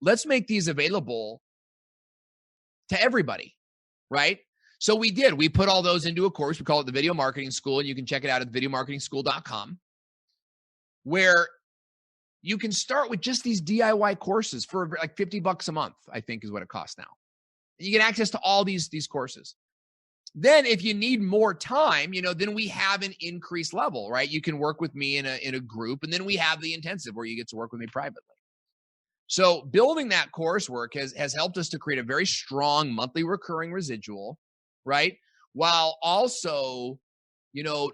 let's make these available to everybody, right? So we did. We put all those into a course. We call it the Video Marketing School, and you can check it out at videomarketingschool.com, where you can start with just these DIY courses for like $50 a month, I think is what it costs now. You get access to all these courses. Then if you need more time, then we have an increased level, right? You can work with me in a group, and then we have the intensive where you get to work with me privately. So building that coursework has helped us to create a very strong monthly recurring residual, right? While also,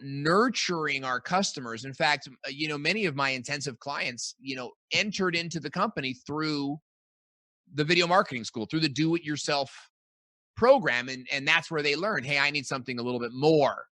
nurturing our customers. In fact, many of my intensive clients, entered into the company through the Video Marketing School, through the do-it-yourself program. And that's where they learn, hey, I need something a little bit more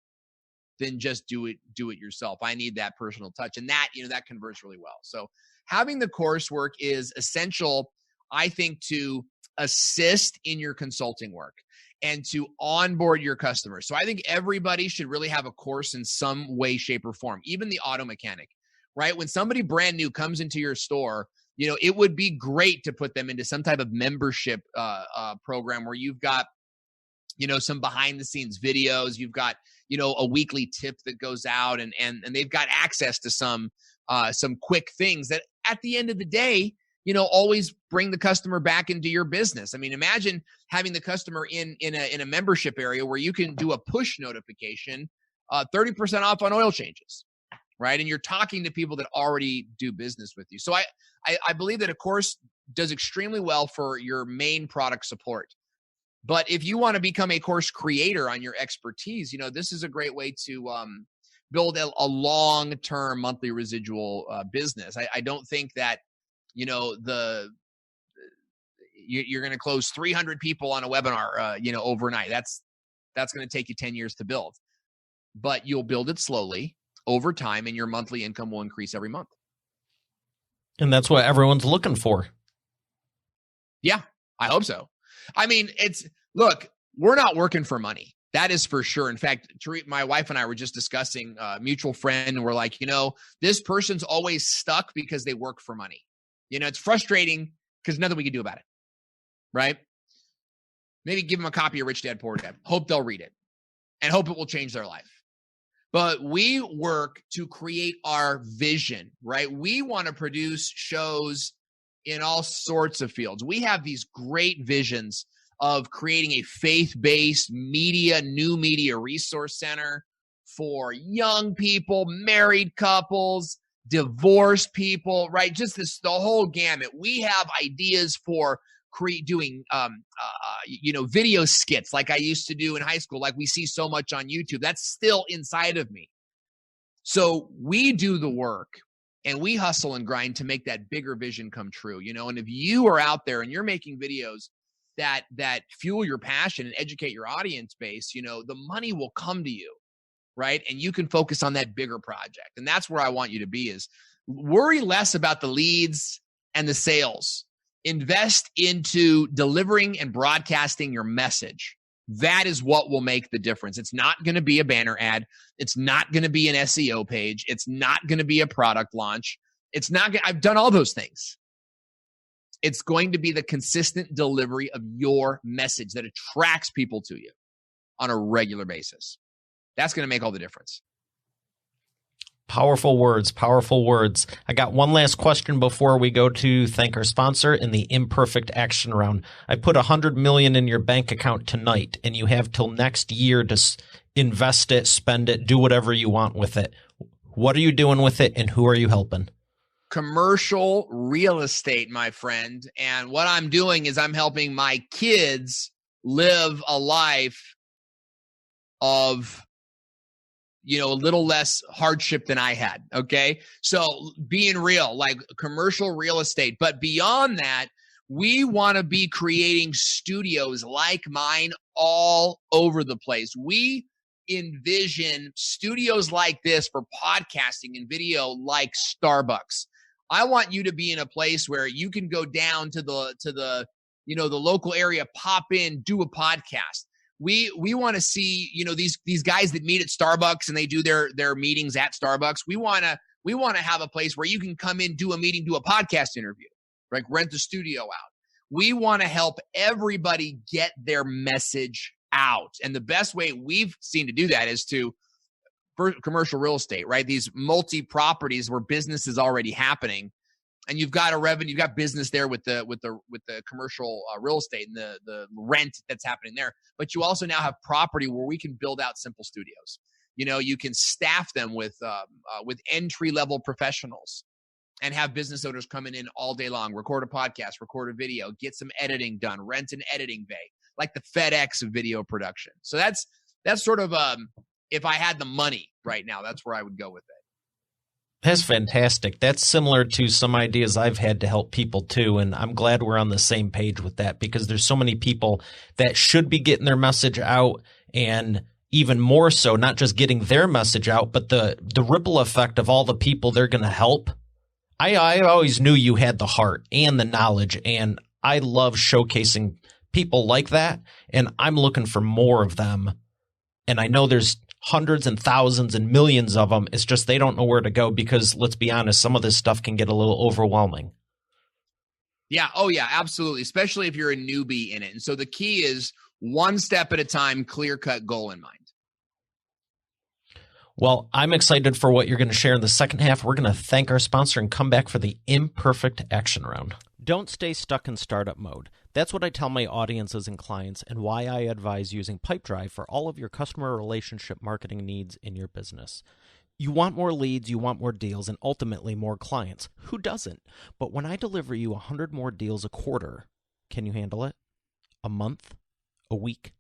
than just do it yourself. I need that personal touch. And that, that converts really well. So having the coursework is essential, I think, to assist in your consulting work and to onboard your customers. So I think everybody should really have a course in some way, shape, or form, even the auto mechanic, right? When somebody brand new comes into your store, it would be great to put them into some type of membership program where you've got, some behind the scenes videos, you've got, a weekly tip that goes out, and they've got access to some quick things that at the end of the day, always bring the customer back into your business. I mean, imagine having the customer in a membership area where you can do a push notification, 30% off on oil changes, right? And you're talking to people that already do business with you. So I believe that a course does extremely well for your main product support. But if you want to become a course creator on your expertise, this is a great way to build a long-term monthly residual business. I don't think that, you're going to close 300 people on a webinar, overnight. That's going to take you 10 years to build. But you'll build it slowly over time, and your monthly income will increase every month. And that's what everyone's looking for. Yeah, I hope so. I mean, look, we're not working for money. That is for sure. In fact, my wife and I were just discussing a mutual friend, and we're like, this person's always stuck because they work for money. It's frustrating because nothing we can do about it, right? Maybe give them a copy of Rich Dad, Poor Dad. Hope they'll read it and hope it will change their life. But we work to create our vision, right? We want to produce shows in all sorts of fields. We have these great visions of creating a faith-based new media resource center for young people, married couples, divorced people, right? Just the whole gamut. We have ideas for doing, video skits like I used to do in high school, like we see so much on YouTube. That's still inside of me. So we do the work and we hustle and grind to make that bigger vision come true, and if you are out there and you're making videos that fuel your passion and educate your audience base, the money will come to you, right? And you can focus on that bigger project. And that's where I want you to be, is worry less about the leads and the sales. Invest into delivering and broadcasting your message. That is what will make the difference. It's not going to be a banner ad. It's not going to be an SEO page. It's not going to be a product launch. I've done all those things. It's going to be the consistent delivery of your message that attracts people to you on a regular basis. That's going to make all the difference. Powerful words, powerful words. I got one last question before we go to thank our sponsor in the Imperfect Action Round. I put $100 million in your bank account tonight, and you have till next year to invest it, spend it, do whatever you want with it. What are you doing with it, and who are you helping? Commercial real estate, my friend. And what I'm doing is I'm helping my kids live a life of, a little less hardship than I had. Okay. So being real, like commercial real estate. But beyond that, we want to be creating studios like mine all over the place. We envision studios like this for podcasting and video like Starbucks. I want you to be in a place where you can go down to the local area, pop in, do a podcast. We want to see, these guys that meet at Starbucks and they do their meetings at Starbucks. We want to have a place where you can come in, do a meeting, do a podcast interview, like rent the studio out. We want to help everybody get their message out. And the best way we've seen to do that is for commercial real estate, right? These multi-properties where business is already happening. And you've got you've got business there with the commercial real estate and the rent that's happening there. But you also now have property where we can build out simple studios. You can staff them with entry-level professionals and have business owners coming in all day long, record a podcast, record a video, get some editing done, rent an editing bay, like the FedEx of video production. So that's sort of if I had the money right now, that's where I would go with it. That's fantastic. That's similar to some ideas I've had to help people too. And I'm glad we're on the same page with that, because there's so many people that should be getting their message out, and even more so, not just getting their message out, but the ripple effect of all the people they're going to help. I always knew you had the heart and the knowledge, and I love showcasing people like that. And I'm looking for more of them. And I know there's hundreds and thousands and millions of them. It's just they don't know where to go, because let's be honest, some of this stuff can get a little overwhelming. Yeah. Oh yeah, absolutely. Especially if you're a newbie in it. And so the key is one step at a time, clear-cut goal in mind. Well, I'm excited for what you're going to share in the second half. We're going to thank our sponsor and come back for the Imperfect Action Round. Don't stay stuck in startup mode. That's what I tell my audiences and clients, and why I advise using Pipedrive for all of your customer relationship marketing needs in your business. You want more leads, you want more deals, and ultimately more clients. Who doesn't? But when I deliver you 100 more deals a quarter, can you handle it? A month? A week?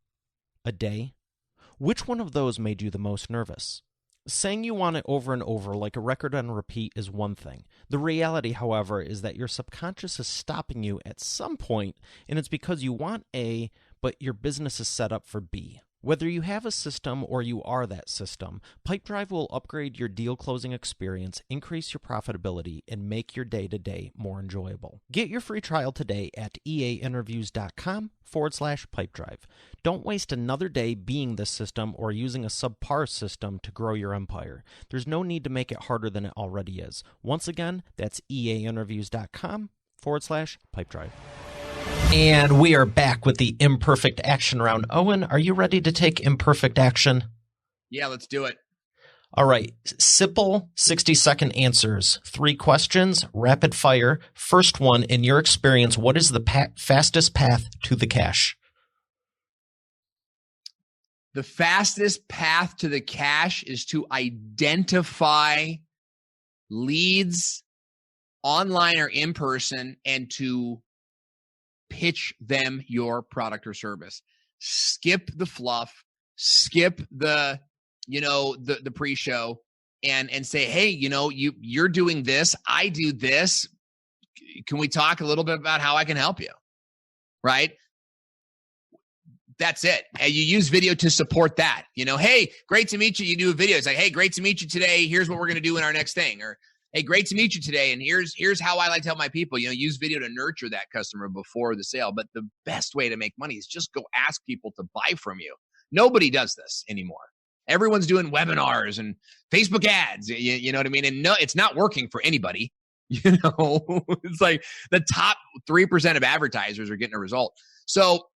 A day? Which one of those made you the most nervous? Saying you want it over and over like a record on repeat is one thing. The reality, however, is that your subconscious is stopping you at some point, and it's because you want A, but your business is set up for B. Whether you have a system or you are that system, Pipedrive will upgrade your deal closing experience, increase your profitability, and make your day-to-day more enjoyable. Get your free trial today at eainterviews.com/Pipedrive. Don't waste another day being this system or using a subpar system to grow your empire. There's no need to make it harder than it already is. Once again, that's eainterviews.com/Pipedrive. And we are back with the Imperfect Action round. Owen, are you ready to take Imperfect Action? Yeah, let's do it. All right. Simple 60-second answers. 3 questions, rapid fire. First one, in your experience, what is the fastest path to the cash? The fastest path to the cash is to identify leads online or in person and to pitch them your product or service. Skip the fluff, skip the pre-show and say, hey, you're doing this, I do this. Can we talk a little bit about how I can help you? Right? That's it. And you use video to support that. Hey, great to meet you. You do a video. It's like, hey, great to meet you today. Here's what we're going to do in our next thing. Or, hey, great to meet you today. And here's how I like to help my people. Use video to nurture that customer before the sale. But the best way to make money is just go ask people to buy from you. Nobody does this anymore. Everyone's doing webinars and Facebook ads. You know what I mean? And no, it's not working for anybody. It's like the top 3% of advertisers are getting a result. So,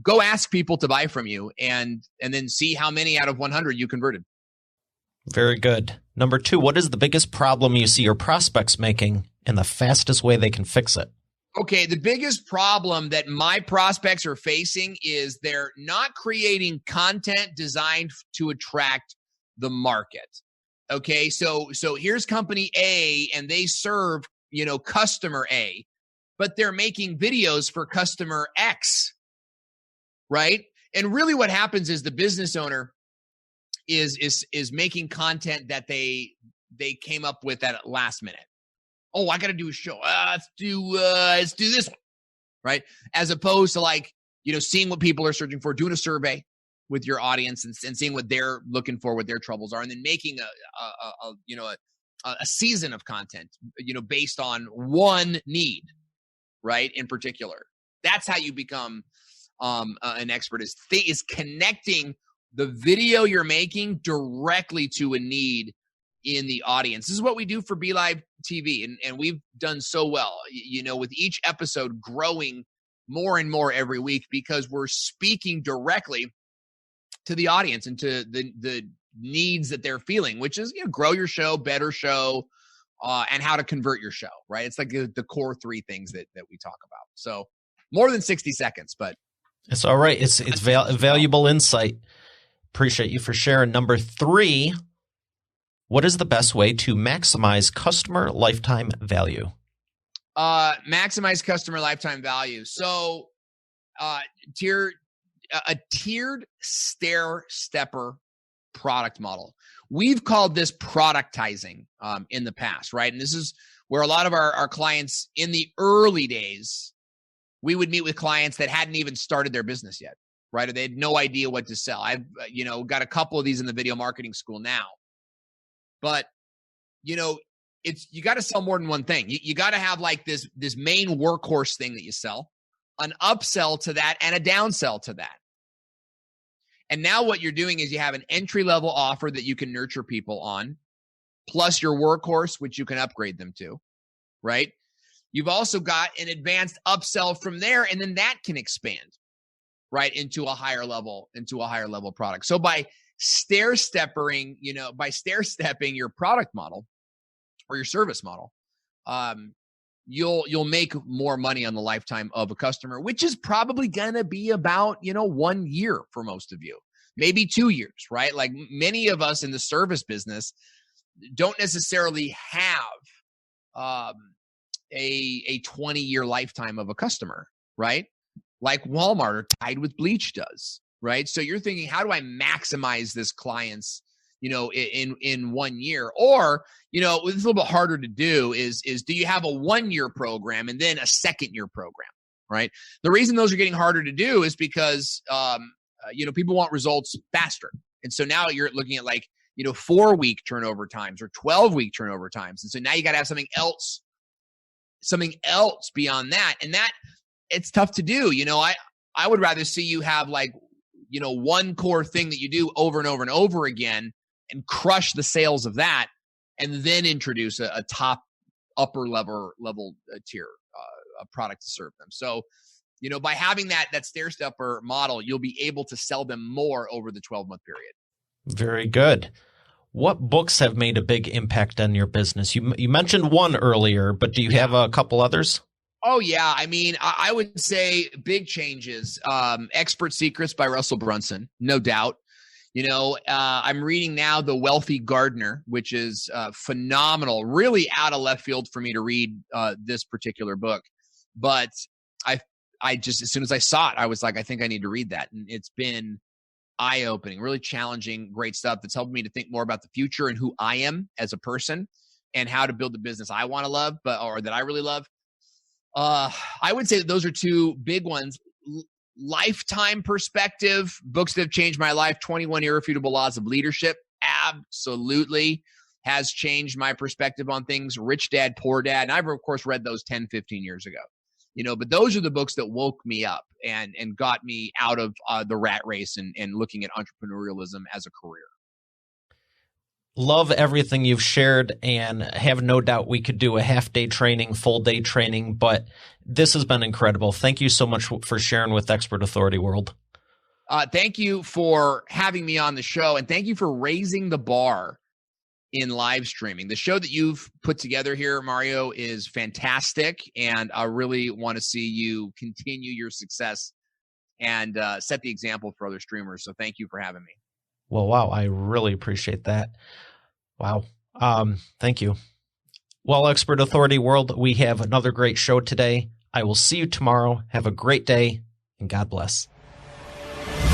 go ask people to buy from you and then see how many out of 100 you converted. Very good. Number 2, what is the biggest problem you see your prospects making and the fastest way they can fix it? Okay, the biggest problem that my prospects are facing is they're not creating content designed to attract the market. Okay, so here's company A and they serve, customer A, but they're making videos for customer X, right? And really what happens is the business owner is making content that they came up with at last minute. Oh, I got to do a show. Let's do this one, right? As opposed to seeing what people are searching for, doing a survey with your audience and seeing what they're looking for, what their troubles are, and then making a season of content, based on one need, right? In particular, that's how you become an expert. Is connecting the video you're making directly to a need in the audience. This is what we do for Be Live TV, and we've done so well, with each episode growing more and more every week because we're speaking directly to the audience and to the needs that they're feeling, which is, grow your show, better show, and how to convert your show, right? It's like the core 3 things that we talk about. So more than 60 seconds, but it's all right. It's valuable insight. Appreciate you for sharing. Number 3, what is the best way to maximize customer lifetime value? Maximize customer lifetime value. So a tiered stair stepper product model. We've called this productizing in the past, right? And this is where a lot of our clients in the early days, we would meet with clients that hadn't even started their business yet, right? Or they had no idea what to sell. I've, got a couple of these in the video marketing school now. But, you got to sell more than one thing. You got to have this main workhorse thing that you sell, an upsell to that, and a downsell to that. And now what you're doing is you have an entry-level offer that you can nurture people on, plus your workhorse, which you can upgrade them to, right? You've also got an advanced upsell from there, and then that can expand, right, into a higher level product. So by stair-stepping your product model or your service model, you'll make more money on the lifetime of a customer, which is probably going to be about, 1 year for most of you. maybe 2 years, right? Like many of us in the service business don't necessarily have a 20-year lifetime of a customer, right? Like Walmart or Tide with Bleach does, right? So you're thinking, how do I maximize this client's, in 1 year? Or, it's a little bit harder to do is do you have a 1-year program and then a 2nd-year program, right? The reason those are getting harder to do is because, people want results faster. And so now you're looking at 4-week turnover times or 12-week turnover times. And so now you got to have something else beyond that. And that it's tough to do. I would rather see you have one core thing that you do over and over and over again and crush the sales of that, and then introduce a top upper level tier a product to serve them. So, by having that stair-stepper model, you'll be able to sell them more over the 12-month period. Very good. What books have made a big impact on your business? You mentioned one earlier, but do you have a couple others? Oh, yeah. I mean, I would say big changes. Expert Secrets by Russell Brunson, no doubt. I'm reading now The Wealthy Gardener, which is phenomenal, really out of left field for me to read this particular book. But I just, as soon as I saw it, I was like, I think I need to read that. And it's been eye-opening, really challenging, great stuff that's helped me to think more about the future and who I am as a person and how to build the business I want to love, or that I really love. I would say that those are two big ones. Lifetime perspective, books that have changed my life. 21 Irrefutable Laws of Leadership absolutely has changed my perspective on things. Rich Dad, Poor Dad. And I've, of course, read those 10, 15 years ago. But those are the books that woke me up and got me out of the rat race and looking at entrepreneurialism as a career. Love everything you've shared, and have no doubt we could do a half-day training, full-day training, but this has been incredible. Thank you so much for sharing with Expert Authority World. Thank you for having me on the show, and thank you for raising the bar in live streaming. The show that you've put together here, Mario, is fantastic, and I really want to see you continue your success and set the example for other streamers. So thank you for having me. Well, wow, I really appreciate that. Wow. Thank you. Well, Expert Authority World, we have another great show today. I will see you tomorrow. Have a great day, and God bless.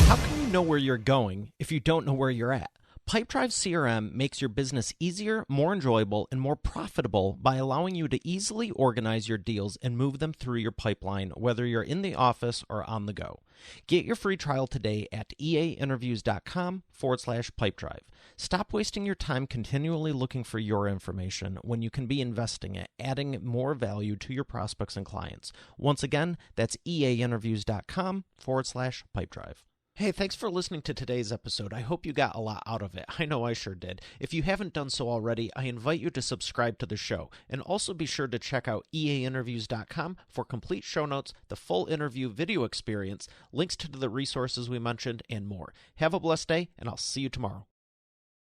How can you know where you're going if you don't know where you're at? Pipedrive CRM makes your business easier, more enjoyable, and more profitable by allowing you to easily organize your deals and move them through your pipeline, whether you're in the office or on the go. Get your free trial today at eainterviews.com/pipedrive. Stop wasting your time continually looking for your information when you can be investing it, adding more value to your prospects and clients. Once again, that's eainterviews.com/pipedrive. Hey, thanks for listening to today's episode. I hope you got a lot out of it. I know I sure did. If you haven't done so already, I invite you to subscribe to the show. And also be sure to check out eainterviews.com for complete show notes, the full interview video experience, links to the resources we mentioned, and more. Have a blessed day, and I'll see you tomorrow.